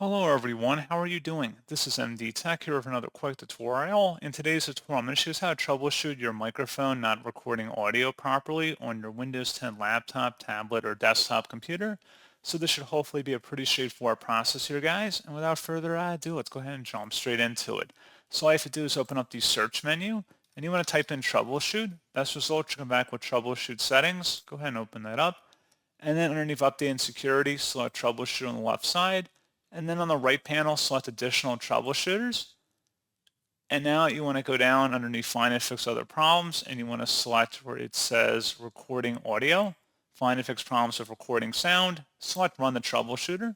Hello everyone, how are you doing? This is MD Tech here with another quick tutorial. In today's tutorial, I'm going to show you how to troubleshoot your microphone not recording audio properly on your Windows 10 laptop, tablet, or desktop computer. So this should hopefully be a pretty straightforward process here, guys. And without further ado, let's go ahead and jump straight into it. So all you have to do is open up the search menu, and you want to type in troubleshoot. Best result, you come back with troubleshoot settings. Go ahead and open that up. And then underneath Update and Security, select Troubleshoot on the left side. And then on the right panel, select Additional Troubleshooters. And now you want to go down underneath Find and Fix Other Problems, and you want to select where it says Recording Audio. Find and Fix Problems with Recording Sound. Select Run the Troubleshooter.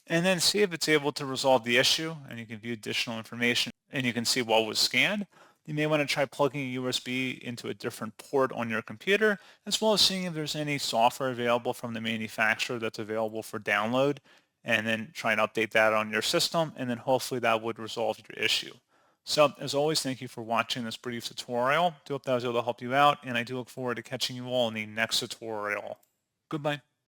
And then see if it's able to resolve the issue, and you can view additional information, and you can see what was scanned. You may want to try plugging a USB into a different port on your computer, as well as seeing if there's any software available from the manufacturer that's available for download, and then try and update that on your system, and then hopefully that would resolve your issue. So as always, thank you for watching this brief tutorial. I do hope that was able to help you out, and I do look forward to catching you all in the next tutorial. Goodbye.